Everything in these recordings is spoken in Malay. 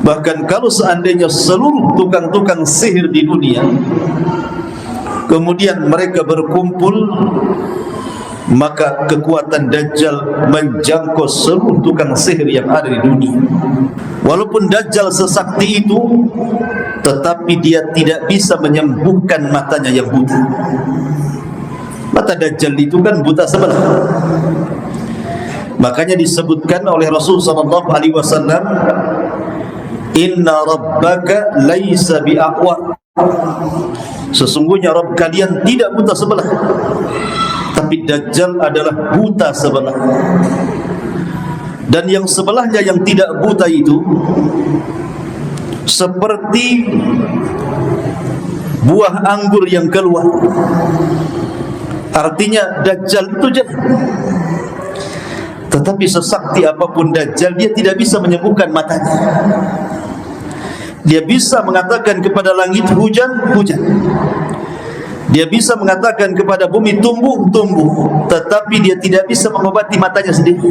Bahkan kalau seandainya seluruh tukang-tukang sihir di dunia kemudian mereka berkumpul, maka kekuatan Dajjal menjangkau seluruh tukang sihir yang ada di dunia. Walaupun Dajjal sesakti itu, tetapi dia tidak bisa menyembuhkan matanya yang buta. Mata Dajjal itu kan buta sebelah. Makanya disebutkan oleh Rasul sallallahu alaihi wasallam, "Inna rabbaka laisa bi'aqwa." Sesungguhnya Rabb kalian tidak buta sebelah, tapi Dajjal adalah buta sebelah. Dan yang sebelahnya yang tidak buta itu seperti buah anggur yang keluar. Artinya Dajjal itu jahat. Tetapi sesakti apapun Dajjal, dia tidak bisa menyembuhkan matanya. Dia bisa mengatakan kepada langit hujan, hujan. Dia bisa mengatakan kepada bumi tumbuh, tumbuh. Tetapi dia tidak bisa mengobati matanya sendiri.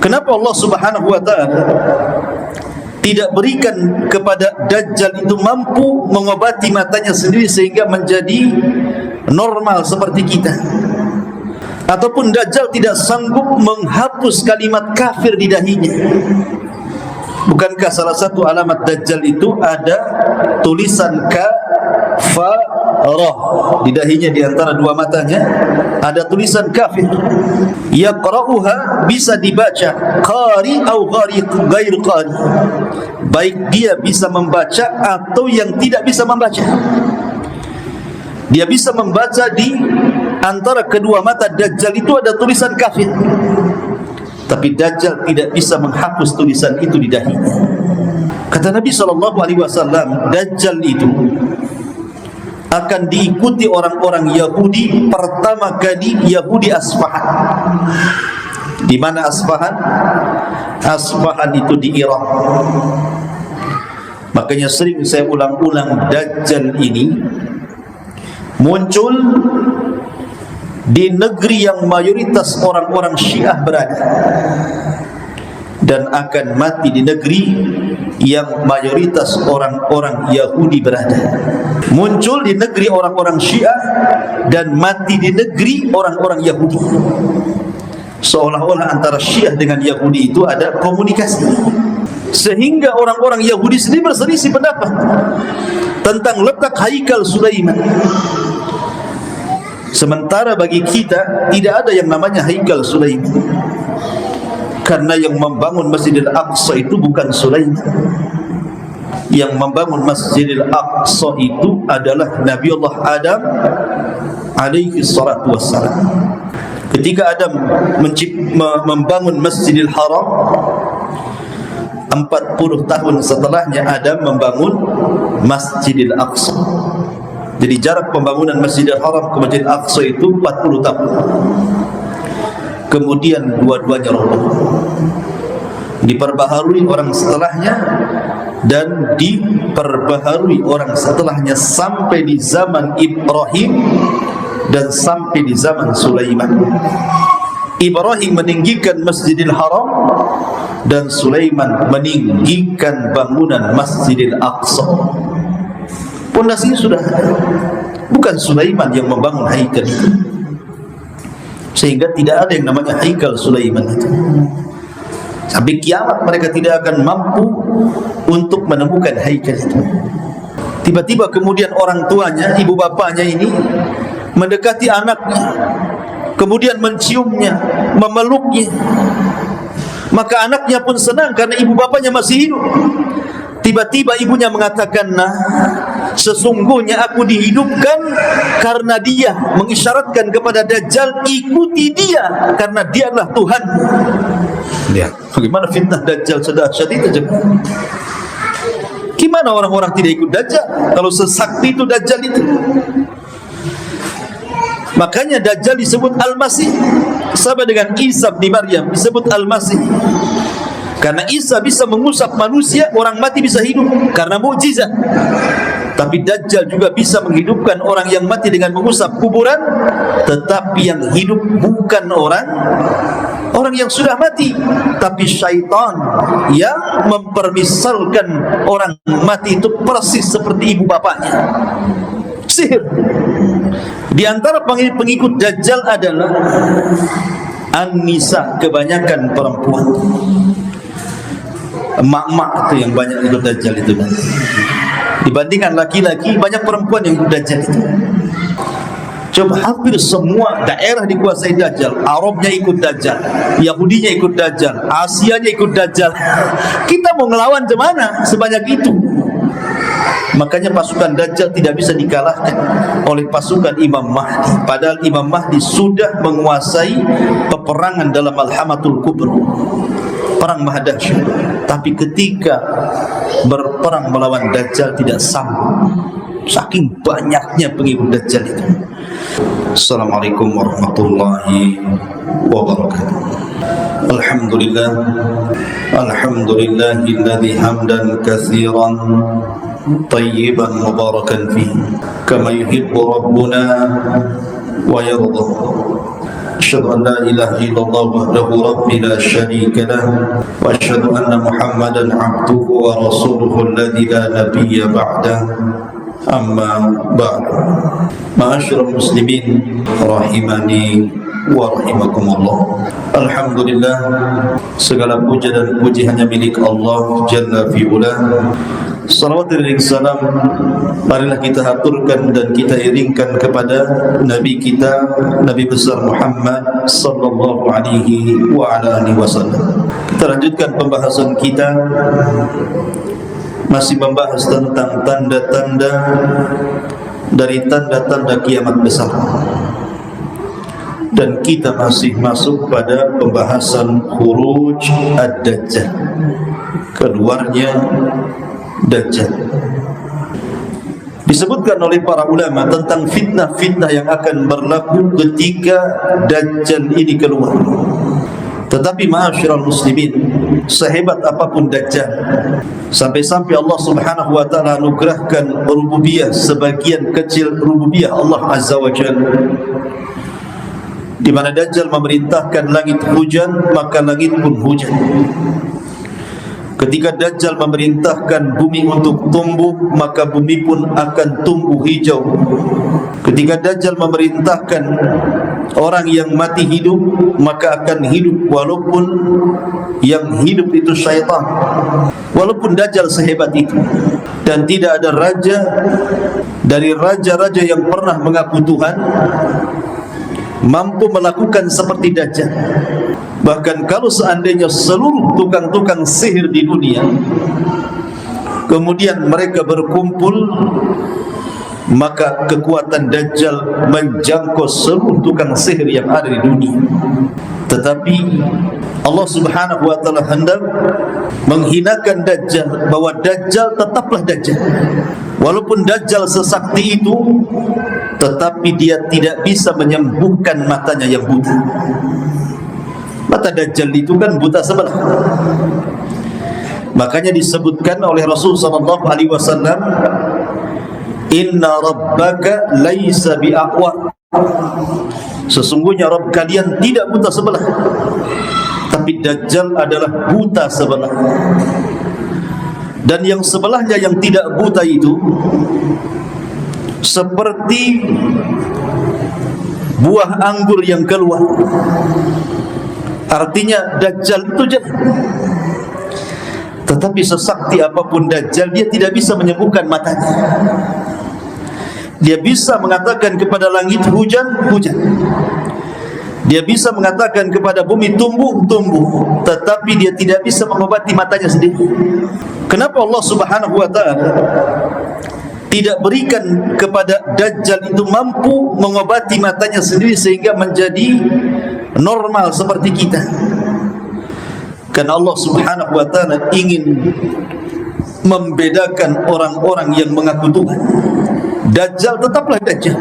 Kenapa Allah Subhanahu wa ta'ala tidak berikan kepada Dajjal itu mampu mengobati matanya sendiri sehingga menjadi normal seperti kita? Ataupun Dajjal tidak sanggup menghapus kalimat kafir di dahinya? Bukankah salah satu alamat Dajjal itu ada tulisan kafarah di dahinya, di antara dua matanya ada tulisan kafir. Yaqra'uha, bisa dibaca qari atau ghair qari, baik dia bisa membaca atau yang tidak bisa membaca. Dia bisa membaca di antara kedua mata Dajjal itu ada tulisan kafir, tapi Dajjal tidak bisa menghapus tulisan itu di dahinya. Kata Nabi SAW, Dajjal itu akan diikuti orang-orang Yahudi, pertama kali Yahudi Asfahan. Di mana Asfahan? Asfahan itu di Irak. Makanya sering saya ulang-ulang, Dajjal ini muncul di negeri yang mayoritas orang-orang Syiah berada, dan akan mati di negeri yang mayoritas orang-orang Yahudi berada. Muncul di negeri orang-orang Syiah dan mati di negeri orang-orang Yahudi. Seolah-olah antara Syiah dengan Yahudi itu ada komunikasi, sehingga orang-orang Yahudi sendiri berselisih pendapat tentang letak haikal Sulaiman. Sementara bagi kita tidak ada yang namanya haikal Sulaiman, karena yang membangun Masjidil Aqsa itu bukan Sulaiman. Yang membangun Masjidil Aqsa itu adalah Nabiullah Adam alaihi salatu wassalam. Ketika Adam membangun Masjidil Haram, 40 tahun setelahnya Adam membangun Masjidil Aqsa. Jadi jarak pembangunan Masjidil Haram ke Masjidil Aqsa itu 40 tahun. Kemudian dua-duanya roboh, diperbaharui orang setelahnya dan diperbaharui orang setelahnya sampai di zaman Ibrahim dan sampai di zaman Sulaiman. Ibrahim meninggikan Masjidil Haram dan Sulaiman meninggikan bangunan Masjidil Aqsa. Pondasinya sudah ada, bukan Sulaiman yang membangun haikal itu. Sehingga tidak ada yang namanya haikal Sulaiman itu. Sampai kiamat mereka tidak akan mampu untuk menemukan haikal itu. Tiba-tiba kemudian orang tuanya, ibu bapanya ini mendekati anaknya, kemudian menciumnya, memeluknya. Maka anaknya pun senang karena ibu bapanya masih hidup. Tiba-tiba ibunya mengatakan, "Nah, sesungguhnya aku dihidupkan karena dia," mengisyaratkan kepada Dajjal, "ikuti dia karena dia adalah Tuhan." Lihat bagaimana fitnah Dajjal sedahsyat itu. Gimana orang-orang tidak ikut Dajjal kalau sesakti itu Dajjal itu? Makanya Dajjal disebut Al-Masih, sama dengan Isa bin Maryam disebut Al-Masih. Karena Isa bisa mengusap manusia, orang mati bisa hidup karena mukjizat. Tapi Dajjal juga bisa menghidupkan orang yang mati dengan mengusap kuburan, tetapi yang hidup bukan orang orang yang sudah mati, tapi syaitan yang mempermisalkan orang mati itu persis seperti ibu bapaknya. Sihir. Di antara pengikut Dajjal adalah An-Nisa, kebanyakan perempuan. Emak-emak itu yang banyak ikut Dajjal itu. Dibandingkan laki-laki, banyak perempuan yang ikut Dajjal itu. Coba hampir semua daerah dikuasai Dajjal. Arabnya ikut Dajjal, Yahudinya ikut Dajjal, Asianya ikut Dajjal. Kita mau ngelawan kemana sebanyak itu? Makanya pasukan Dajjal tidak bisa dikalahkan oleh pasukan Imam Mahdi. Padahal Imam Mahdi sudah menguasai peperangan dalam Al-Hamatul Kubra, perang Mahdasyah. Tapi ketika berperang melawan Dajjal tidak sanggup, saking banyaknya pengikut Dajjal itu. Assalamualaikum warahmatullahi wabarakatuh. Alhamdulillah, alhamdulillahilladzi hamdan katsiran tayyiban mubarakan fihi kama yuhibbu rabbuna wa yarda. Asyhadu an la ilaha illallah wahdahu rabbi la syarika lah wa asyhadu anna Muhammadan abduhu wa rasuluhu alladzi la nabiyya ba'dahu. Amma ba'd. Ma'asyiral muslimin rahimani wa rahimakumullah. Alhamdulillah, segala puja dan puji hanya milik Allah Jalla fi'ula. Salawat dan salam marilah kita haturkan dan kita iringkan kepada Nabi kita, Nabi besar Muhammad sallallahu alaihi wa ala alihi wasallam. Kita lanjutkan pembahasan kita, masih membahas tentang tanda-tanda dari tanda-tanda kiamat besar. Dan kita masih masuk pada pembahasan khuruj ad-Dajjal, keluarnya Dajjal. Disebutkan oleh para ulama tentang fitnah-fitnah yang akan berlaku ketika Dajjal ini keluar. Tetapi ma'asyiral muslimin, sehebat apapun Dajjal, sampai-sampai Allah Subhanahu wa taala anugerahkan rububiyah, sebagian kecil rububiyah Allah Azza wa Jalla, di mana Dajjal memerintahkan langit hujan, maka langit pun hujan. Ketika Dajjal memerintahkan bumi untuk tumbuh, maka bumi pun akan tumbuh hijau. Ketika Dajjal memerintahkan orang yang mati hidup, maka akan hidup, walaupun yang hidup itu syaitan. Walaupun Dajjal sehebat itu, dan tidak ada raja dari raja-raja yang pernah mengaku Tuhan mampu melakukan seperti Dajjal. Bahkan kalau seandainya seluruh tukang-tukang sihir di dunia kemudian mereka berkumpul, maka kekuatan Dajjal menjangkau seluruh tukang sihir yang ada di dunia. Tetapi Allah Subhanahu wa taala hendak menghinakan Dajjal, bahwa Dajjal tetaplah Dajjal. Walaupun Dajjal sesakti itu, tetapi dia tidak bisa menyembuhkan matanya yang buta. Mata Dajjal itu kan buta sebelah. Makanya disebutkan oleh Rasul sallallahu alaihi wasallam, inna rabbaka laisa bi'aqwa. Sesungguhnya Rabb kalian tidak buta sebelah, tapi Dajjal adalah buta sebelah. Dan yang sebelahnya yang tidak buta itu seperti buah anggur yang keluar. Artinya Dajjal itu jahat. Tetapi sesakti apapun Dajjal, dia tidak bisa menyembuhkan matanya. Dia bisa mengatakan kepada langit hujan, hujan. Dia bisa mengatakan kepada bumi tumbuh, tumbuh. Tetapi dia tidak bisa mengobati matanya sendiri. Kenapa Allah Subhanahu wa taala tidak berikan kepada Dajjal itu mampu mengobati matanya sendiri sehingga menjadi normal seperti kita? Karena Allah Subhanahu wa taala ingin membedakan orang-orang yang mengaku Tuhan. Dajjal tetaplah Dajjal.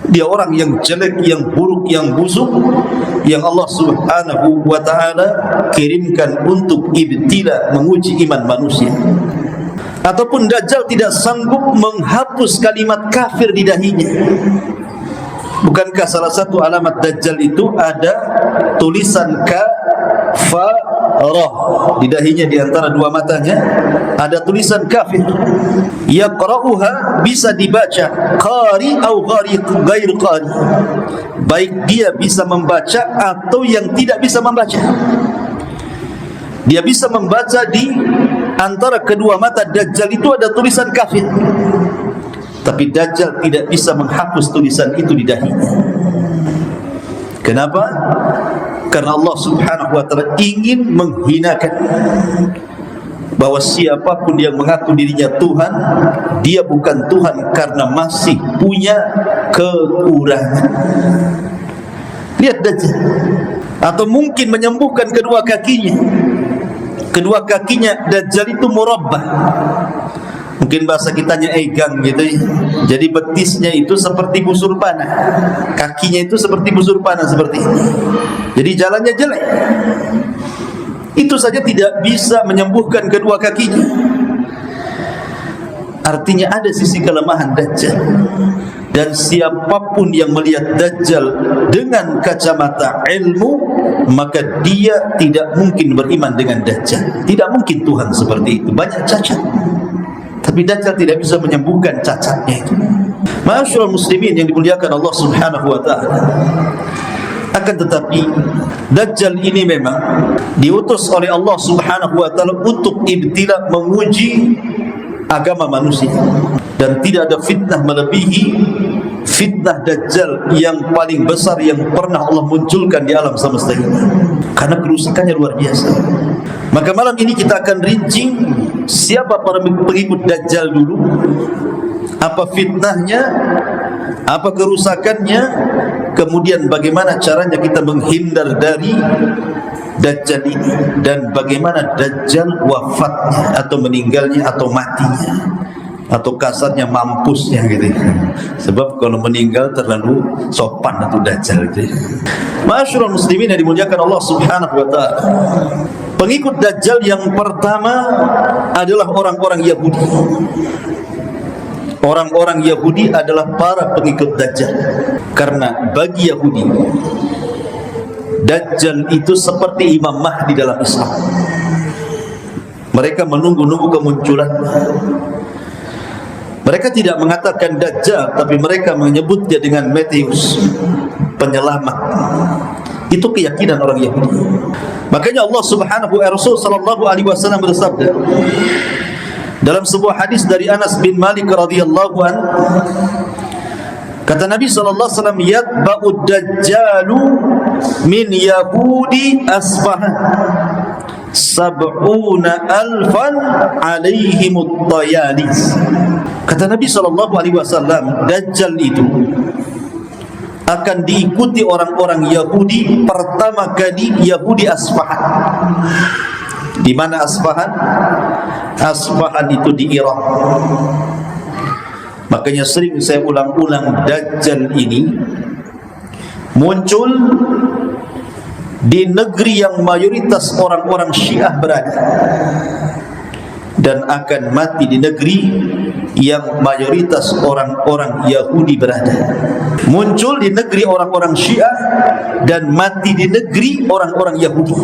Dia orang yang jelek, yang buruk, yang busuk, yang Allah Subhanahu wa taala kirimkan untuk ibtila, menguji iman manusia. Ataupun Dajjal tidak sanggup menghapus kalimat kafir di dahinya. Bukankah salah satu alamat Dajjal itu ada tulisan kafarah di dahinya, di antara dua matanya ada tulisan kafir. Yaqra'uha, bisa dibaca qari atau ghair qari, baik dia bisa membaca atau yang tidak bisa membaca. Dia bisa membaca di antara kedua mata Dajjal itu ada tulisan kafir, tapi Dajjal tidak bisa menghapus tulisan itu di dahinya. Kenapa? Karena Allah Subhanahu wa ta'ala ingin menghinakan bahwa siapapun yang mengaku dirinya Tuhan, dia bukan Tuhan karena masih punya kekurangan. Lihat Dajjal. Atau mungkin menyembuhkan kedua kakinya. Kedua kakinya Dajjal itu murabbah. Mungkin bahasa kitanya egang gitu ya. Jadi betisnya itu seperti busur panah, kakinya itu seperti busur panah seperti ini. Jadi jalannya jelek. Itu saja tidak bisa menyembuhkan kedua kakinya. Artinya ada sisi kelemahan Dajjal. Dan siapapun yang melihat Dajjal dengan kacamata ilmu, maka dia tidak mungkin beriman dengan Dajjal. Tidak mungkin Tuhan seperti itu, banyak cacat. Tapi Dajjal tidak bisa menyembuhkan cacatnya itu. Ma'asyiral muslimin yang dimuliakan Allah Subhanahu wa ta'ala. Akan tetapi Dajjal ini memang diutus oleh Allah Subhanahu wa ta'ala untuk ibtila, menguji agama manusia. Dan tidak ada fitnah melebihi fitnah Dajjal yang paling besar yang pernah Allah munculkan di alam semesta ini, karena kerusakannya luar biasa. Maka malam ini kita akan rinci siapa para pengikut Dajjal dulu, apa fitnahnya, apa kerusakannya, kemudian bagaimana caranya kita menghindar dari Dajjal ini, dan bagaimana Dajjal wafatnya atau meninggalnya atau matinya, atau kasarnya mampusnya gitu. Sebab kalau meninggal terlalu sopan itu Dajjal gitu. Ma'asyiral muslimin yang dimuliakan Allah Subhanahu wa ta'ala. Pengikut Dajjal yang pertama adalah orang-orang Yahudi. Orang-orang Yahudi adalah para pengikut Dajjal. Karena bagi Yahudi, Dajjal itu seperti Imam Mahdi dalam Islam. Mereka menunggu-nunggu kemunculan. Mereka tidak mengatakan Dajjal, tapi mereka menyebutnya dengan Matius, penyelamat. Itu keyakinan orang Yahudi. Makanya Allah Subhanahu wa Rasul sallallahu alaihi wasallam bersabda dalam sebuah hadis dari Anas bin Malik radhiyallahu an, kata Nabi sallallahu alaihi wasallam, yatba'ud dajjalu min yahudi Asfahan sab'una alfan alaihimut tayalis. Kata Nabi sallallahu alaihi wasallam, Dajjal itu akan diikuti orang-orang Yahudi, pertama kali Yahudi Asfahan. Di mana Asfahan? Asfahan itu di Irak. Makanya sering saya ulang-ulang, Dajjal ini muncul di negeri yang mayoritas orang-orang Syiah berada, dan akan mati di negeri yang mayoritas orang-orang Yahudi berada. Muncul di negeri orang-orang Syiah dan mati di negeri orang-orang Yahudi.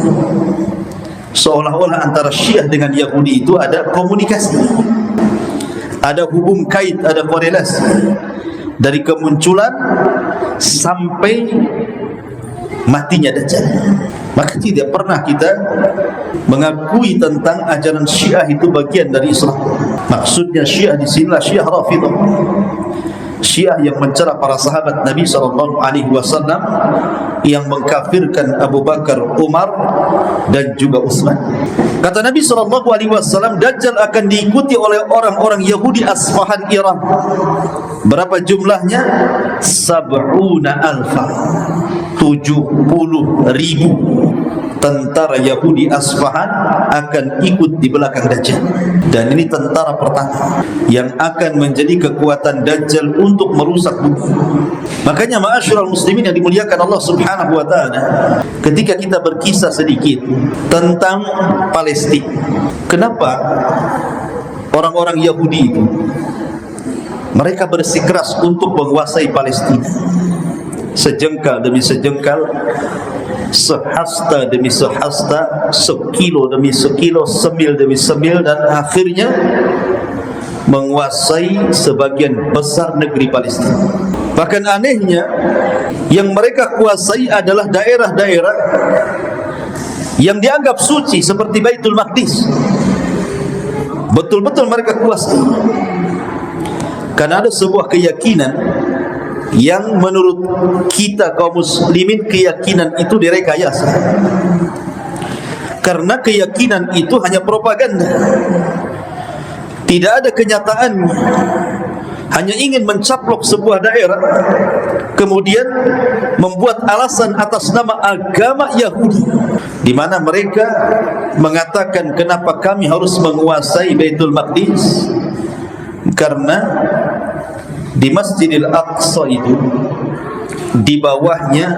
Seolah-olah antara Syiah dengan Yahudi itu ada komunikasi, ada hubung kait, ada korelasi dari kemunculan sampai matinya Dajjal. Maka tidak pernah kita mengakui tentang ajaran Syiah itu bagian dari Islam. Maksudnya Syiah di sinilah Syiah Rafidah, Syiah yang mencela para sahabat Nabi sallallahu alaihi wasallam, yang mengkafirkan Abu Bakar, Umar dan juga Utsman. Kata Nabi sallallahu alaihi wasallam, Dajjal akan diikuti oleh orang-orang Yahudi Asfahan Iran. Berapa jumlahnya? 70.000 tentara Yahudi Asfahan akan ikut di belakang Dajjal. Dan ini tentara pertama yang akan menjadi kekuatan Dajjal untuk merusak bumi. Makanya ma'asyiral muslimin yang dimuliakan Allah Subhanahu wa ta'ala, ketika kita berkisah sedikit tentang Palestina, kenapa orang-orang Yahudi itu mereka bersikeras untuk menguasai Palestina? sejengkal demi sejengkal, sehasta demi sehasta, sekilo demi sekilo, semil demi semil, dan akhirnya menguasai sebagian besar negeri Palestina. Bahkan anehnya, yang mereka kuasai adalah daerah-daerah yang dianggap suci seperti Baitul Maqdis. Betul-betul mereka kuasai. Karena ada sebuah keyakinan yang menurut kita kaum muslimin, keyakinan itu direkayasa. Karena keyakinan itu hanya propaganda, tidak ada kenyataannya. Hanya ingin mencaplok sebuah daerah, kemudian membuat alasan atas nama agama Yahudi, di mana mereka mengatakan kenapa kami harus menguasai Baitul Maqdis, karena di Masjidil Aqsa itu di bawahnya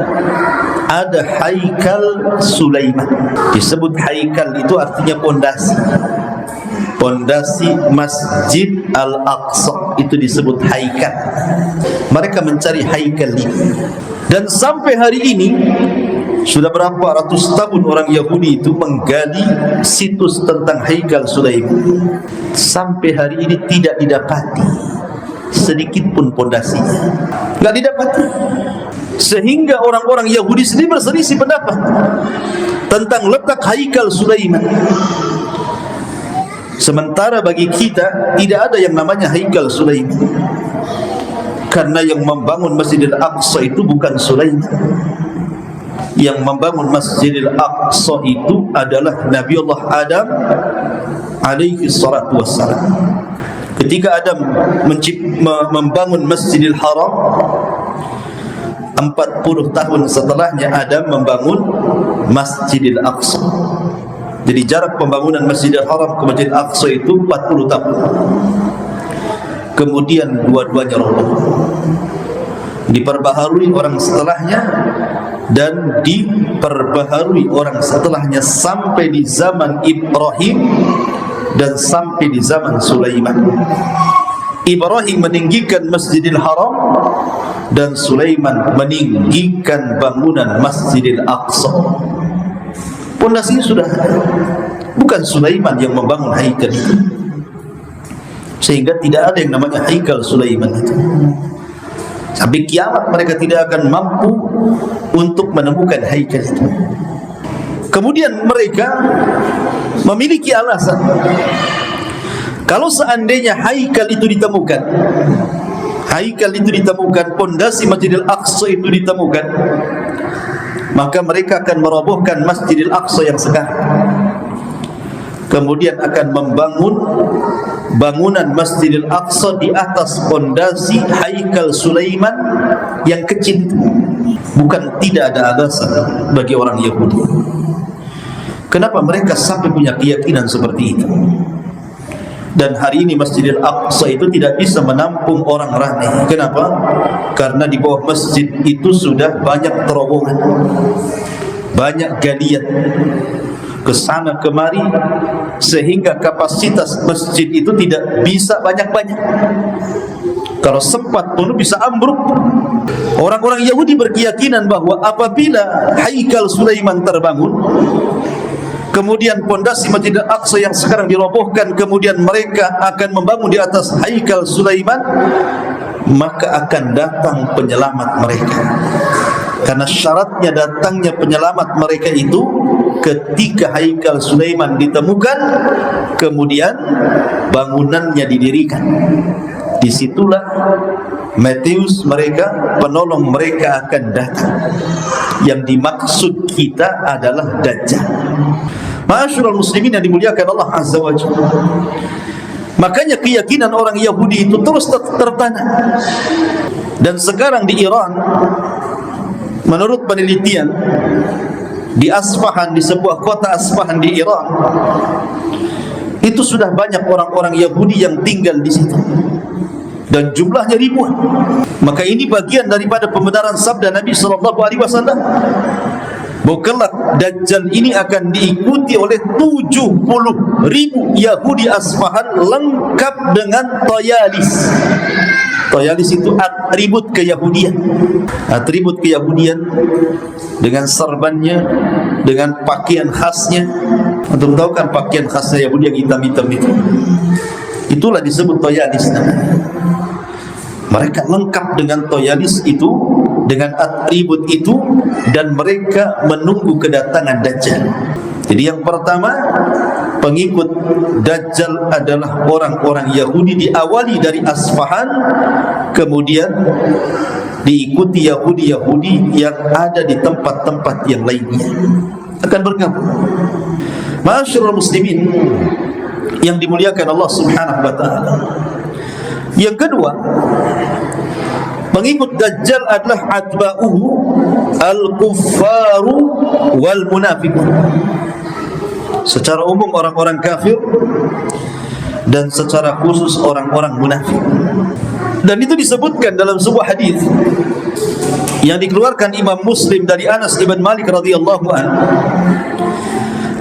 ada Haikal Sulaiman. Disebut Haikal itu artinya pondasi. Pondasi Masjid Al-Aqsa itu disebut Haikal. Mereka mencari Haikal ini. Dan sampai hari ini sudah berapa ratus tahun orang Yahudi itu menggali situs tentang Haikal Sulaiman. Sampai hari ini tidak didapati sedikit pun pondasinya, tidak didapati. Sehingga orang-orang Yahudi sendiri berselisih pendapat tentang letak Haikal Sulaiman. Sementara bagi kita tidak ada yang namanya Haikal Sulaiman, karena yang membangun Masjidil Aqsa itu bukan Sulaiman. Yang membangun Masjidil Aqsa itu adalah Nabiullah Adam alaihi salatu wassalam. Ketika Adam membangun Masjidil Haram, 40 tahun setelahnya Adam membangun Masjidil Aqsa. Jadi jarak pembangunan Masjidil Haram ke Masjidil Aqsa itu 40 tahun. Kemudian dua-duanya roboh, diperbaharui orang setelahnya, dan diperbaharui orang setelahnya sampai di zaman Ibrahim dan sampai di zaman Sulaiman. Ibrahim meninggikan Masjidil Haram dan Sulaiman meninggikan bangunan Masjidil Aqsa. Pondasinya sudah ada. Bukan Sulaiman yang membangun Haikal itu, sehingga tidak ada yang namanya Haikal Sulaiman itu. Sampai kiamat mereka tidak akan mampu untuk menemukan Haikal itu. Kemudian mereka memiliki alasan, kalau seandainya Haikal itu ditemukan, Haikal itu ditemukan, pondasi Masjidil Aqsa itu ditemukan, maka mereka akan merobohkan Masjidil Aqsa yang sekarang, kemudian akan membangun bangunan Masjidil Aqsa di atas pondasi Haikal Sulaiman yang kecil itu. Bukan tidak ada alasan bagi orang Yahudi kenapa mereka sampai punya keyakinan seperti itu. Dan hari ini Masjidil Aqsa itu tidak bisa menampung orang ramai. Kenapa? Karena di bawah masjid itu sudah banyak terowongan, banyak galian ke sana kemari, sehingga kapasitas masjid itu tidak bisa banyak-banyak. Kalau sempat penuh bisa ambruk. Orang-orang Yahudi berkeyakinan bahwa apabila Haikal Sulaiman terbangun, kemudian pondasi Masjidil Aqsa yang sekarang dirobohkan, kemudian mereka akan membangun di atas Haikal Sulaiman, maka akan datang penyelamat mereka. Karena syaratnya datangnya penyelamat mereka itu ketika Haikal Sulaiman ditemukan, kemudian bangunannya didirikan. Disitulah Matius mereka, penolong mereka akan datang. Yang dimaksud kita adalah Dajjal. Ma'asyiral muslimin yang dimuliakan Allah Azza wa Jalla. Makanya keyakinan orang Yahudi itu terus tertanam. Dan sekarang di Iran, menurut penelitian di Asfahan, di sebuah kota Asfahan di Iran, itu sudah banyak orang-orang Yahudi yang tinggal di situ, dan jumlahnya ribuan. Maka ini bagian daripada pembenaran sabda Nabi SAW. Bukanlah Dajjal ini akan diikuti oleh 70.000 Yahudi Asfahan lengkap dengan tayalis. Toyalis itu atribut keyahudian. Atribut keyahudian dengan serbannya, dengan pakaian khasnya. Antum tahu kan pakaian khasnya Yahudi yang hitam-hitam itu? Itulah disebut toyalis namanya. Mereka lengkap dengan toyalis itu, dengan atribut itu, dan mereka menunggu kedatangan Dajjal. Jadi yang pertama, pengikut Dajjal adalah orang-orang Yahudi, diawali dari Asfahan, kemudian diikuti Yahudi-Yahudi yang ada di tempat-tempat yang lainnya, akan bergabung. Ma'asyiral muslimin yang dimuliakan Allah Subhanahu wa taala. Yang kedua, pengikut Dajjal adalah atba'uhu al-kuffaru wal munafiqun. Secara umum orang-orang kafir, dan secara khusus orang-orang munafik. Dan itu disebutkan dalam sebuah hadis yang dikeluarkan Imam Muslim dari Anas ibn Malik radhiyallahu anhu,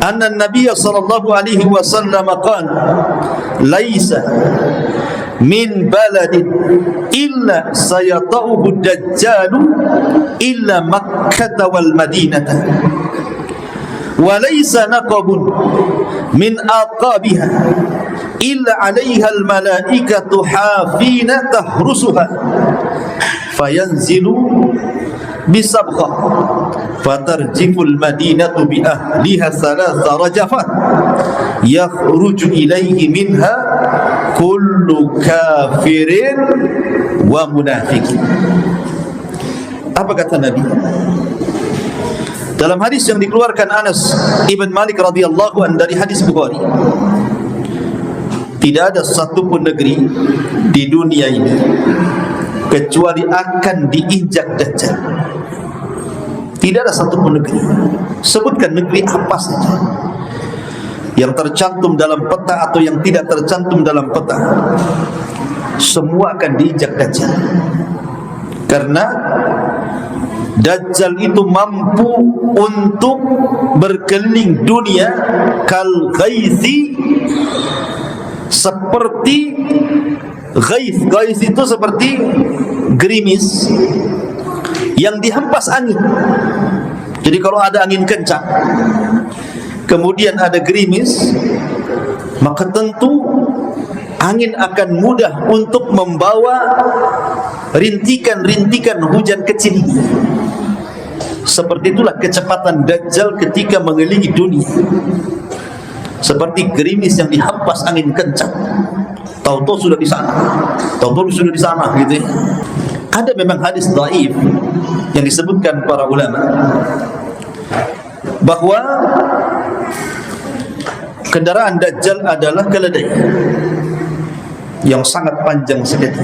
anna an-nabiy sallallahu alaihi wasallam qala laisa min baladin illa sayata'uhu ad-dajjalu illa Makkah wal Madinah wa laysa naqabun min aqabiha illa 'alayha al-malaikatu hafina tahrusuha fayanzilu bisabghah fatarjifu al-madinatu bi ahliha thalatha rajafat yakhruju ilayhi minha kullu kafirin wa munafiqin. Apa kata Nabi dalam hadis yang dikeluarkan Anas ibn Malik radhiyallahu anhu dari hadis Bukhari? Tidak ada satupun negeri di dunia ini kecuali akan diinjak Dajjal. Tidak ada satupun negeri. Sebutkan negeri apa saja yang tercantum dalam peta atau yang tidak tercantum dalam peta, semua akan diinjak Dajjal. Karena Dajjal itu mampu untuk berkeliling dunia kal ghaithi, seperti ghaith. Ghaith itu seperti gerimis yang dihempas angin. Jadi kalau ada angin kencang kemudian ada gerimis, maka tentu angin akan mudah untuk membawa rintikan-rintikan hujan kecil. Seperti itulah kecepatan Dajjal ketika mengelilingi dunia, seperti gerimis yang dihempas angin kencang. Tahu-tahu sudah di sana, tahu-tahu sudah di sana, gitu ya. Ada memang hadis dhaif yang disebutkan para ulama bahwa kendaraan Dajjal adalah keledai yang sangat panjang sekali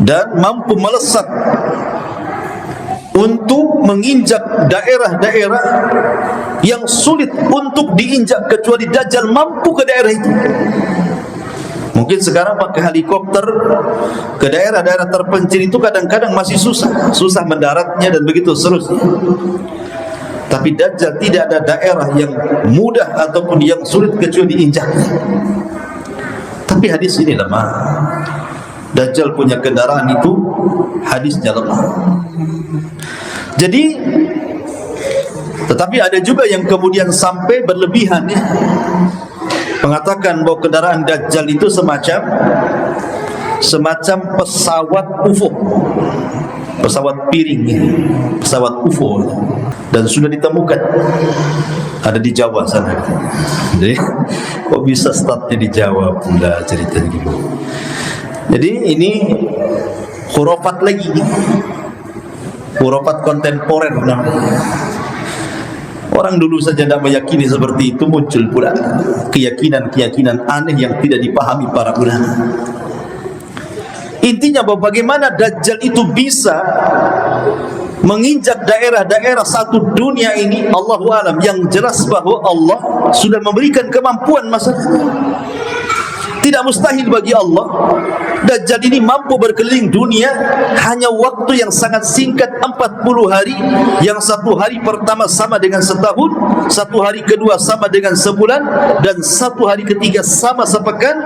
dan mampu melesat untuk menginjak daerah-daerah yang sulit untuk diinjak kecuali Dajjal mampu ke daerah itu. Mungkin sekarang pakai helikopter ke daerah-daerah terpencil itu kadang-kadang masih susah mendaratnya dan begitu seterusnya. Tapi Dajjal tidak ada daerah yang mudah ataupun yang sulit kecuali diinjaknya. Tapi hadis ini lemah. Dajjal punya kendaraan itu hadisnya lemah. Jadi, tetapi ada juga yang kemudian sampai berlebihan, ya, mengatakan bahwa kendaraan Dajjal itu semacam pesawat UFO, pesawat piring, ya, pesawat UFO, dan sudah ditemukan ada di Jawa sana. Jadi, kok bisa startnya di Jawa pula ceritanya gitu. Jadi ini khurafat lagi, khurafat kontemporer namanya. Orang dulu saja tidak meyakini seperti itu, muncul pula keyakinan-keyakinan aneh yang tidak dipahami para ulama. Intinya bahwa bagaimana Dajjal itu bisa menginjak daerah-daerah satu dunia ini, Allahu a'lam. Yang jelas bahwa Allah sudah memberikan kemampuan masalah. Tidak mustahil bagi Allah Dajjal ini mampu berkeliling dunia hanya waktu yang sangat singkat, 40 hari, yang satu hari pertama sama dengan setahun, satu hari kedua sama dengan sebulan, dan satu hari ketiga sama sepekan,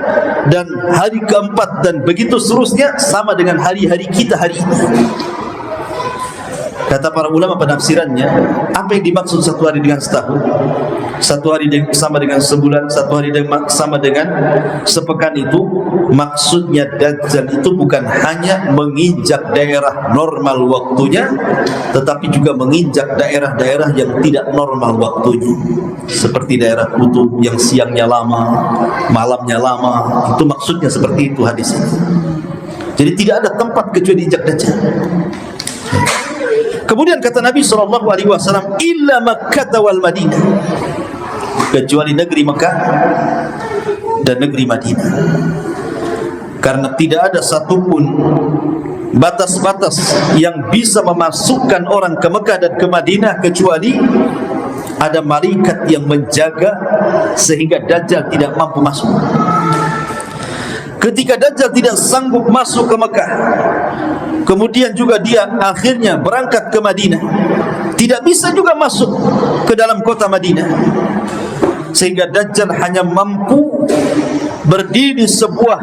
dan hari keempat dan begitu seterusnya sama dengan hari-hari kita hari ini. Kata para ulama penafsirannya, apa yang dimaksud satu hari dengan setahun, satu hari sama dengan sebulan, satu hari sama dengan sepekan, itu maksudnya Dajjal itu bukan hanya menginjak daerah normal waktunya, tetapi juga menginjak daerah-daerah yang tidak normal waktunya, seperti daerah kutub yang siangnya lama, malamnya lama. Itu maksudnya seperti itu hadis ini. Jadi tidak ada tempat kecuali injak Dajjal. Kemudian kata Nabi SAW, illa Makkah wal Madinah, kecuali negeri Mekah dan negeri Madinah, karena tidak ada satupun batas-batas yang bisa memasukkan orang ke Mekah dan ke Madinah kecuali ada malaikat yang menjaga sehingga Dajjal tidak mampu masuk. Ketika Dajjal tidak sanggup masuk ke Mekah, kemudian juga dia akhirnya berangkat ke Madinah, tidak bisa juga masuk ke dalam kota Madinah, sehingga Dajjal hanya mampu berdiri di sebuah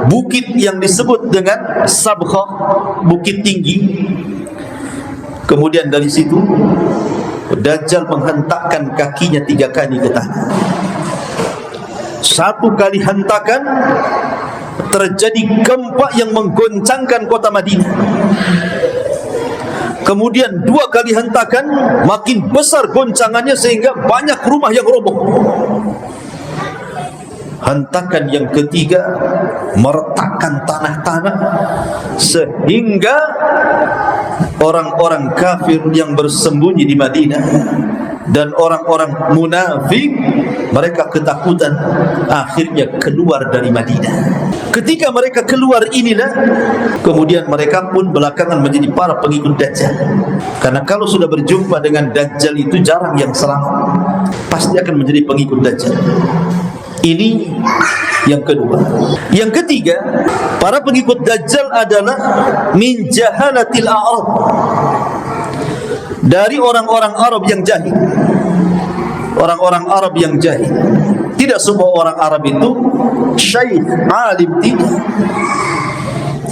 bukit yang disebut dengan Sabkhah, bukit tinggi. Kemudian dari situ Dajjal menghentakkan kakinya 3 kali ke tanah. 1 kali hentakan terjadi gempa yang menggoncangkan kota Madinah. Kemudian 2 kali hentakan, makin besar goncangannya sehingga banyak rumah yang roboh. Hentakan yang ketiga meretakkan tanah-tanah sehingga orang-orang kafir yang bersembunyi di Madinah dan orang-orang munafik, mereka ketakutan, akhirnya keluar dari Madinah. Ketika mereka keluar inilah kemudian mereka pun belakangan menjadi para pengikut Dajjal. Karena kalau sudah berjumpa dengan Dajjal itu jarang yang selamat, pasti akan menjadi pengikut Dajjal. Ini yang kedua. Yang ketiga, para pengikut Dajjal adalah min jahalatil a'rab, dari orang-orang Arab yang jahil. Orang-orang Arab yang jahil. Tidak semua orang Arab itu syekh, alim, tidak.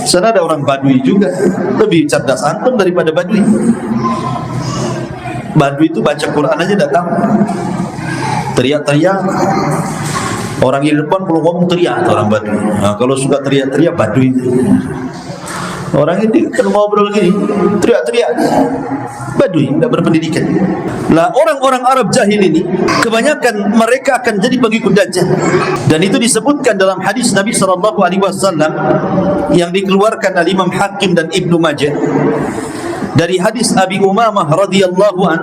Sana ada orang Badui juga, lebih cerdas antum daripada Badui. Badui itu baca Quran aja datang teriak-teriak. Orang di depan kalau ngomong teriak orang Badui. Nah, kalau suka teriak-teriak Badui. Orang ini kalau ngobrol gini teriak-teriak, Badui, tidak berpendidikan. Nah, orang-orang Arab jahil ini kebanyakan mereka akan jadi pengikut Dajjal, dan itu disebutkan dalam hadis Nabi SAW yang dikeluarkan oleh Imam Hakim dan Ibnu Majah dari hadis Abi Umamah radhiyallahu an,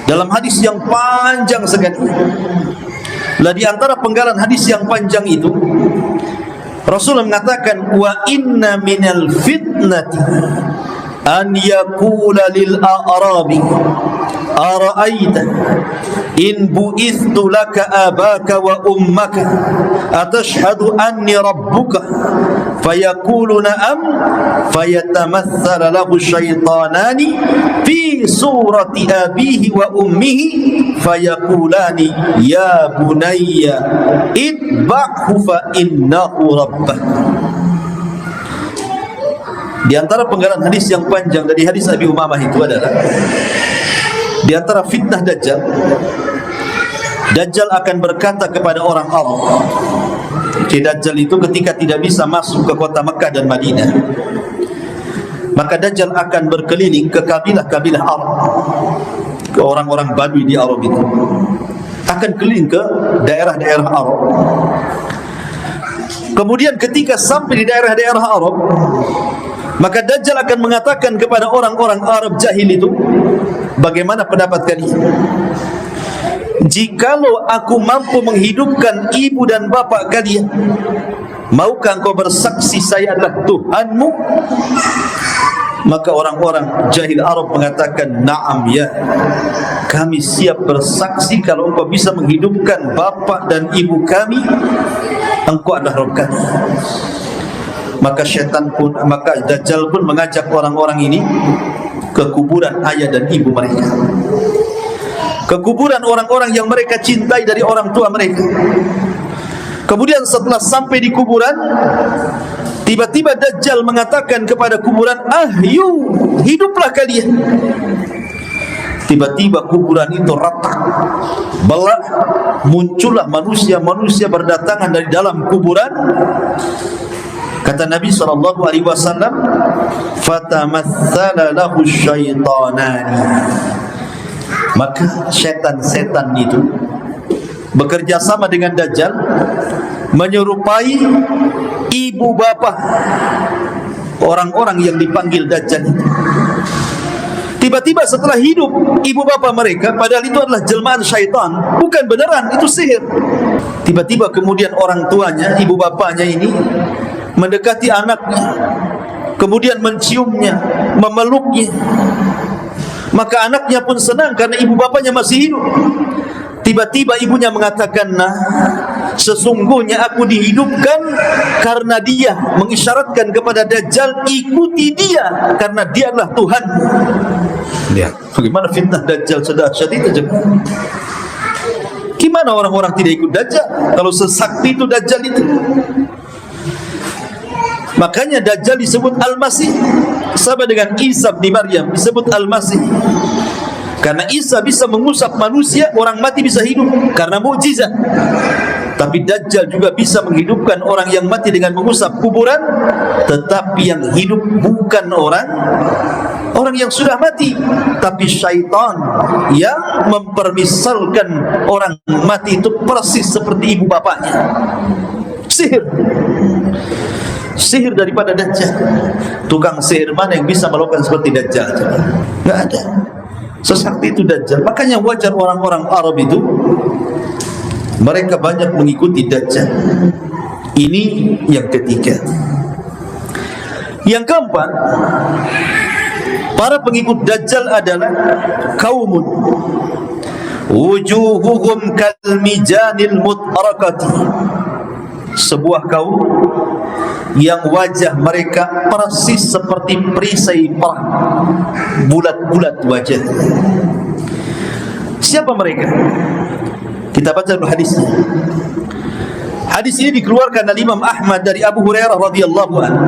dalam hadis yang panjang sekali. Lah di antara penggalan hadis yang panjang itu Rasulullah mengatakan, wa inna minal fitnati an yaqula lil a'rabi ara'aita in bu'ithtu laka abaka wa ummaka atashhadu anni rabbuka fayaqulu na'am fayatamathala lahu syaitanani fi surati abihi wa ummihi fayaqulani ya bunayya itba'hu fa innahu rabbah. Di antara penggalan hadis yang panjang dari hadis Abi Umamah itu adalah di antara fitnah Dajjal, Dajjal akan berkata kepada orang Arab. Dajjal itu ketika tidak bisa masuk ke kota Mekah dan Madinah, maka Dajjal akan berkeliling ke kabilah-kabilah Arab, ke orang-orang Badui di Arab itu, akan keliling ke daerah-daerah Arab. Kemudian ketika sampai di daerah-daerah Arab, maka Dajjal akan mengatakan kepada orang-orang Arab jahil itu, bagaimana pendapat kalian? Jikalau aku mampu menghidupkan ibu dan bapak kalian, maukah engkau bersaksi saya adalah Tuhanmu? Maka orang-orang jahil Arab mengatakan, na'am ya, kami siap bersaksi kalau engkau bisa menghidupkan bapak dan ibu kami, engkau adalah Rabb kami. maka Dajjal pun mengajak orang-orang ini ke kuburan ayah dan ibu mereka, ke kuburan orang-orang yang mereka cintai dari orang tua mereka. Kemudian setelah sampai di kuburan, tiba-tiba Dajjal mengatakan kepada kuburan, "Ahyu, hiduplah kalian." Tiba-tiba kuburan itu retak, belak, muncullah manusia-manusia berdatangan dari dalam kuburan. Kata Nabi SAW, "Fatamatsala lahu syaitanani." Maka setan-setan itu bekerja sama dengan Dajjal, menyerupai ibu bapa orang-orang yang dipanggil Dajjal itu. Tiba-tiba setelah hidup ibu bapa mereka, padahal itu adalah jelmaan syaitan, bukan beneran, itu sihir. Tiba-tiba kemudian orang tuanya, ibu bapanya ini mendekati anaknya, kemudian menciumnya, memeluknya. Maka anaknya pun senang karena ibu bapanya masih hidup. Tiba-tiba ibunya mengatakan, "Nah, sesungguhnya aku dihidupkan karena dia," mengisyaratkan kepada Dajjal, "ikuti dia karena dia adalah Tuhan." Lihat bagaimana fitnah Dajjal sedahsyat itu. Gimana orang-orang tidak ikut Dajjal kalau sesakti itu Dajjal itu? Makanya Dajjal disebut Al-Masih, sama dengan Isa bin Maryam disebut Al-Masih. Karena Isa bisa mengusap manusia, orang mati bisa hidup karena mukjizat. Tapi Dajjal juga bisa menghidupkan orang yang mati dengan mengusap kuburan. Tetapi yang hidup bukan orang yang sudah mati, tapi syaitan yang mempermisalkan orang mati itu persis seperti ibu bapaknya. Sihir daripada Dajjal. Tukang sihir mana yang bisa melakukan seperti Dajjal? Tidak ada. Sesakti itu Dajjal. Makanya wajar orang-orang Arab itu mereka banyak mengikuti Dajjal. Ini yang ketiga. Yang keempat, para pengikut Dajjal adalah kaumun wujuhuhum kalmijanil mut'arakati. Sebuah kaum yang wajah mereka persis seperti perisai perang, bulat-bulat wajah. Siapa mereka? Kita baca dulu hadisnya. Hadis ini dikeluarkan oleh Imam Ahmad dari Abu Hurairah radhiyallahu anhu.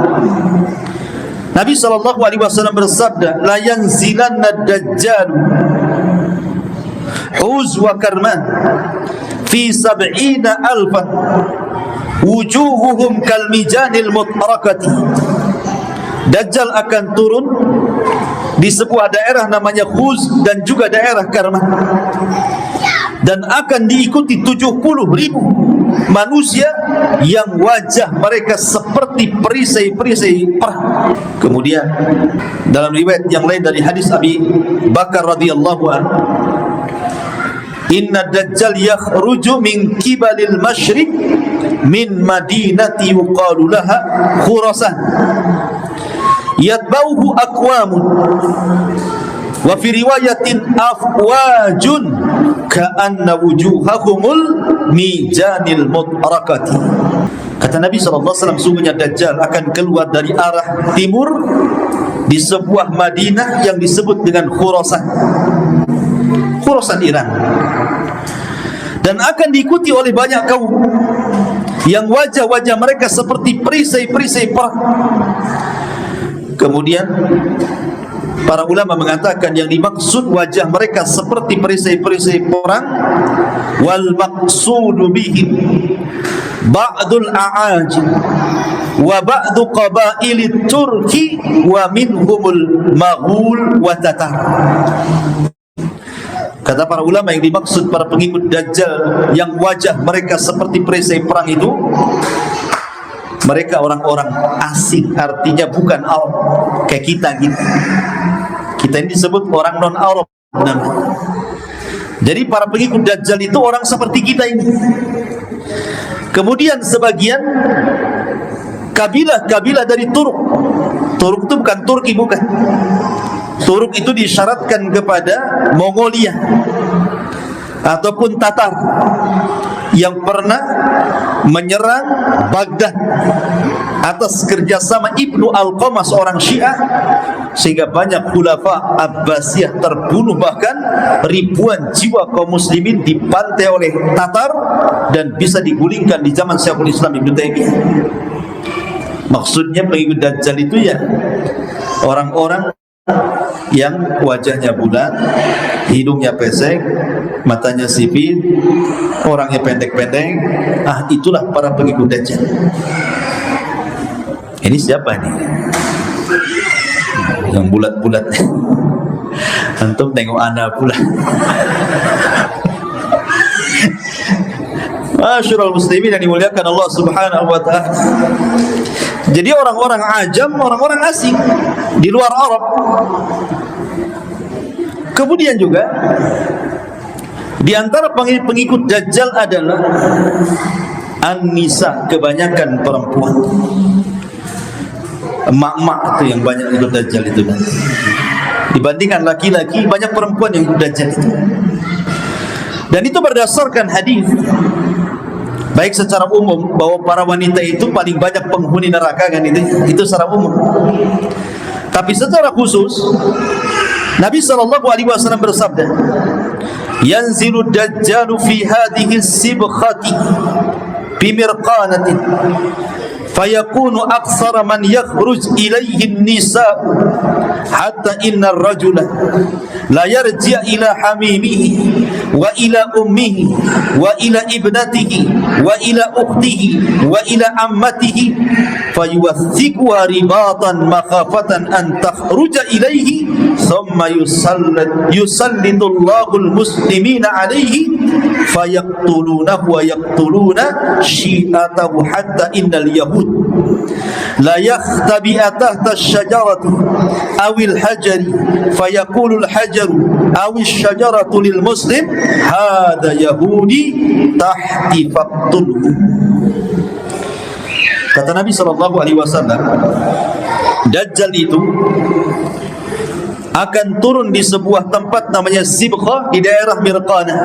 Nabi SAW bersabda, "La yanzilanna ad-dajjal huzwa karman fi 70,000 wujuhuhum kalmijanil mut'arakati." Dajjal akan turun di sebuah daerah namanya Khuz dan juga daerah Karman, dan akan diikuti 70,000 manusia yang wajah mereka seperti perisai-perisai perang. Kemudian dalam riwayat yang lain dari hadis Abi Bakar radhiyallahu anhu, "Inna Dajjal yakhruju min kibalil masyriq min madinati yuqalu laha Khurasan yatbauhu aqwamun wa fi riwayatin afwajun ka'anna wujuhahumul mijanil mut'arakati." Kata Nabi SAW, sungguhnya Dajjal akan keluar dari arah timur di sebuah Madinah yang disebut dengan Khurasan, Iran, dan akan diikuti oleh banyak kaum yang wajah-wajah mereka seperti perisai-perisai perang. Kemudian para ulama mengatakan yang dimaksud wajah mereka seperti perisai-perisai perang, wal maqsudu bihi ba'dul a'ajim wa ba'du qabailit turki wa minhumul maghul wa tatar. Kata para ulama yang dimaksud para pengikut Dajjal yang wajah mereka seperti perisai perang itu, mereka orang-orang asing, artinya bukan Arab kayak kita gitu. Kita ini disebut orang non-Arab. Jadi para pengikut Dajjal itu orang seperti kita ini. Kemudian sebagian kabilah dari Turk. Turk itu bukan Turki, bukan. Turk itu disyaratkan kepada Mongolia ataupun Tatar. yang pernah menyerang Baghdad atas kerjasama Ibnu Alqamah seorang Syiah, sehingga banyak khulafa Abbasiyah terbunuh, bahkan ribuan jiwa kaum muslimin dibantai oleh Tatar dan bisa digulingkan di zaman Syekhul Islam Ibnu Taimiyah. Maksudnya pengikut Dajjal itu ya orang-orang yang wajahnya bulat, hidungnya pesek, matanya sipit, orangnya pendek-pendek. Itulah para pengikut Dajjal. Ini siapa nih? Yang bulat-bulat. Antum tengok anak pula. Masyarul muslimin yang dimuliakan Allah Subhanahu wa taala. Jadi orang-orang ajam, orang-orang asing di luar Arab. Kemudian juga di antara pengikut Dajjal adalah an-nisa, kebanyakan perempuan. Emak-emak itu yang banyak ikut Dajjal itu. Dibandingkan laki-laki, banyak perempuan yang ikut Dajjal itu. Dan itu berdasarkan hadis, baik secara umum bahwa para wanita itu paling banyak penghuni neraka kan, itu secara umum. Tapi secara khusus Nabi SAW bersabda, yanzilu dajjalu fi hadhihi sibkhati bimirqanatin fayakunu aktsara man yakhruj ilayhi an-nisa hatta inna ar-rajula la yarji' ila hamimihi wa ila ummihi wa ila ibnatihi wa ila ukhtihi wa ila ammatihi fayuwaththikuha ribatan makhafatan an takhruja ilayhi thumma yusallitu Allahu al-muslimina alayhi fayaqtulunahu wa yaqtuluna syi'atahu hatta innal yahud la yakhtabi'a tahta asy-syajarati awil hajari fayaqulu al-hajaru awil syajaratu lil muslim hadha yahudi tahti faqtulhu. Kata Nabi SAW, Dajjal itu akan turun di sebuah tempat namanya Sibkhah di daerah Mirqanah.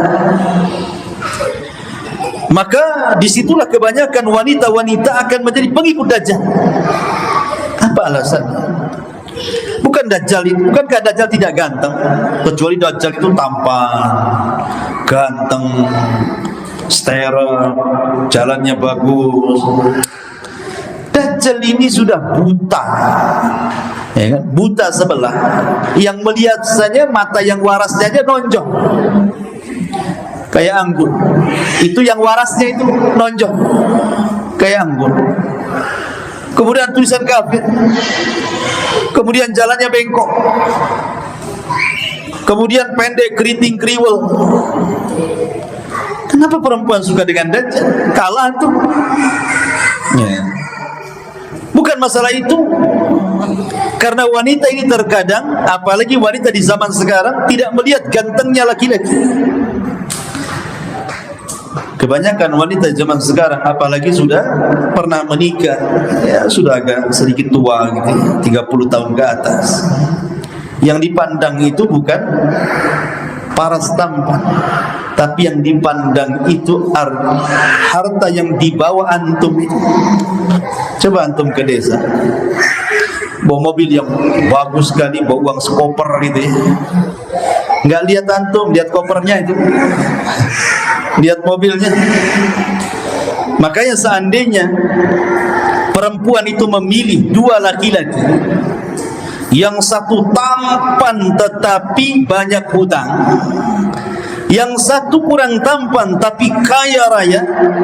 Maka disitulah kebanyakan wanita-wanita akan menjadi pengikut Dajjal. Apa alasannya? Bukan Dajjal itu, bukankah Dajjal tidak ganteng? Kecuali Dajjal itu tampan, ganteng, steril, jalannya bagus. Dajjal ini sudah buta, ya kan? Buta sebelah, yang melihat saja mata yang warasnya aja nonjol kayak anggur. Itu yang warasnya itu nonjol kayak anggur. Kemudian tulisan kafir. Kemudian jalannya bengkok. Kemudian pendek, keriting, kriwel. Kenapa perempuan suka dengan Dajjal? Kalah tuh. Ya. Bukan masalah itu. Karena wanita ini terkadang, apalagi wanita di zaman sekarang, tidak melihat gantengnya laki-laki. Kebanyakan wanita zaman sekarang, apalagi sudah pernah menikah, ya sudah agak sedikit tua gitu, 30 tahun ke atas, yang dipandang itu bukan paras tampan, tapi yang dipandang itu harta yang dibawa antum itu. Coba antum ke desa, bawa mobil yang bagus sekali, bawa uang sekoper gitu ya, nggak lihat antum, lihat kopernya itu, lihat mobilnya. Makanya seandainya perempuan itu memilih dua laki-laki, yang satu tampan tetapi banyak hutang, yang satu kurang tampan tapi kaya raya,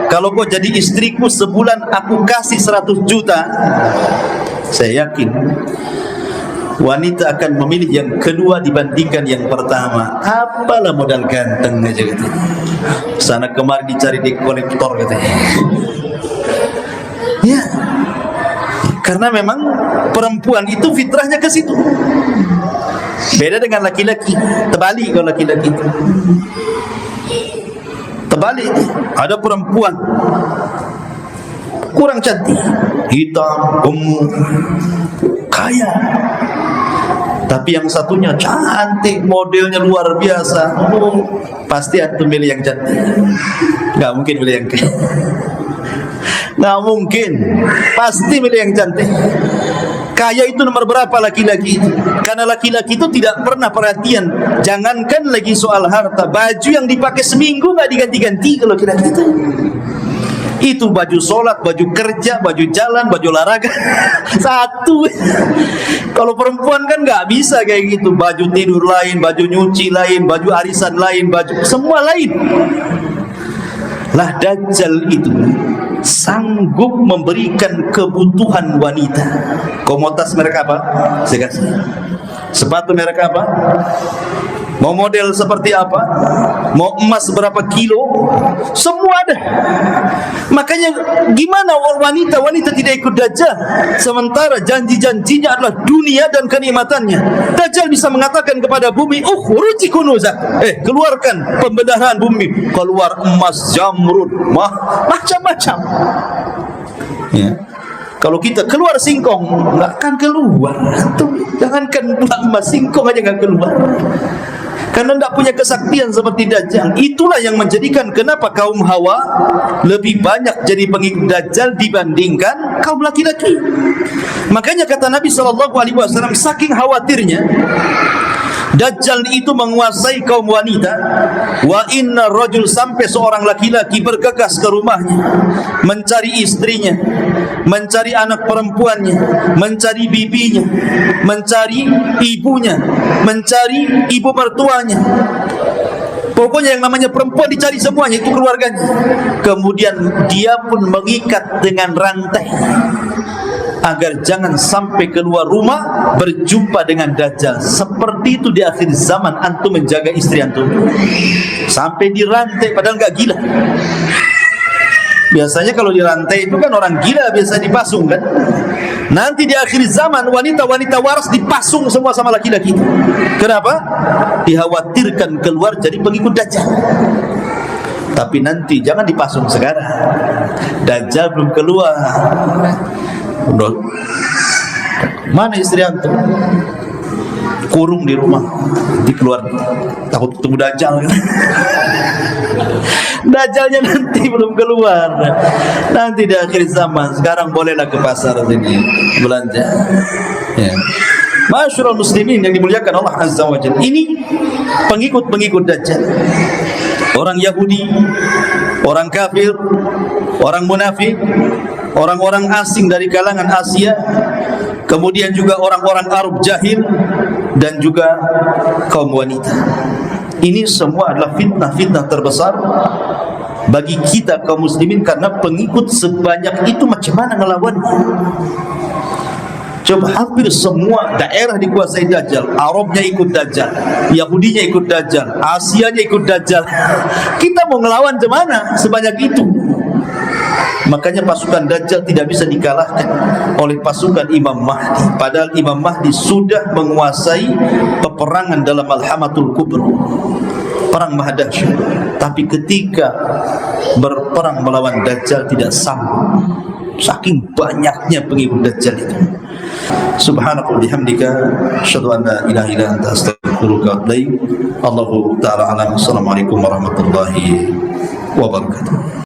kalau kau jadi istriku sebulan aku kasih 100 juta, saya yakin wanita akan memilih yang kedua dibandingkan yang pertama. Apalah modal ganteng aja gitu, sana kemari dicari di kolektor katanya. Ya, karena memang perempuan itu fitrahnya ke situ. Beda dengan laki-laki, terbalik kalau laki-laki itu. Terbalik, ada perempuan kurang cantik, hitam, gemuk, kaya, tapi yang satunya cantik, modelnya luar biasa. Pasti antum milih yang cantik. Nggak mungkin milih yang kaya. Nggak mungkin, pasti milih yang cantik. Kaya itu nomor berapa laki-laki itu? Karena laki-laki itu tidak pernah perhatian. Jangankan lagi soal harta, baju yang dipakai seminggu nggak diganti-ganti kalau laki-laki itu. Itu baju sholat, baju kerja, baju jalan, baju olahraga satu. Kalau perempuan kan nggak bisa kayak gitu. Baju tidur lain, baju nyuci lain, baju arisan lain, baju semua lain. Lah Dajjal itu sanggup memberikan kebutuhan wanita. Kau mau tas merek apa? Saya kasih. Sepatu merek apa? Mau model seperti apa? Mau emas berapa kilo? Semua ada. Makanya gimana wanita tidak ikut Dajjal? Sementara janji-janjinya adalah dunia dan kenikmatannya. Dajjal bisa mengatakan kepada bumi, ukhruji kunuzak, keluarkan pembenaran bumi. Keluar emas, jamrud, macam-macam. Ya. Kalau kita keluar singkong, nggak akan keluar. Jangankan emas, singkong aja nggak keluar. Karena tidak punya kesaktian seperti Dajjal. Itulah yang menjadikan kenapa kaum Hawa lebih banyak jadi pengikut Dajjal dibandingkan kaum laki-laki. Makanya kata Nabi SAW, saking khawatirnya Dajjal itu menguasai kaum wanita. Wa inna rajul, sampai seorang laki-laki bergegas ke rumahnya, mencari istrinya, mencari anak perempuannya, mencari bibinya, mencari ibunya, mencari ibu mertuanya. Pokoknya yang namanya perempuan dicari semuanya, itu keluarganya. Kemudian dia pun mengikat dengan rantai agar jangan sampai keluar rumah berjumpa dengan Dajjal. Seperti itu di akhir zaman antum menjaga istri antum. Sampai dirantai padahal enggak gila. Biasanya kalau dirantai itu kan orang gila biasa dipasung kan. Nanti di akhir zaman wanita-wanita waras dipasung semua sama laki-laki. Kenapa? Dikhawatirkan keluar jadi pengikut Dajjal. Tapi nanti jangan dipasung sekarang. Dajjal belum keluar. Mana istri antum? Kurung di rumah, dikeluar, takut ketemu Dajjal kan? Dajjalnya nanti belum keluar. Nanti di akhir zaman. Sekarang bolehlah ke pasar sini belanja. Ya. Masyarul muslimin yang dimuliakan Allah Azza wa Jalla. Ini pengikut-pengikut Dajjal. Orang Yahudi, orang kafir, orang munafik, orang-orang asing dari kalangan Asia, kemudian juga orang-orang Arab jahil, dan juga kaum wanita. Ini semua adalah fitnah-fitnah terbesar bagi kita kaum muslimin, karena pengikut sebanyak itu macam mana ngelawannya? Coba hampir semua daerah dikuasai Dajjal. Arabnya ikut Dajjal, Yahudinya ikut Dajjal, Asianya ikut Dajjal. Kita mau ngelawan kemana sebanyak itu? Makanya pasukan Dajjal tidak bisa dikalahkan oleh pasukan Imam Mahdi. Padahal Imam Mahdi sudah menguasai peperangan dalam Al-Hamatul Kubra, perang Mahdasyah. Tapi ketika berperang melawan Dajjal tidak sanggup, saking banyaknya pengikut Dajjal itu. Subhanallah bihamdika, asyhadu an la ilaha illa anta, astaghfiruka wa atubu ilaik. Allahu ta'ala alam. Assalamualaikum warahmatullahi wabarakatuh.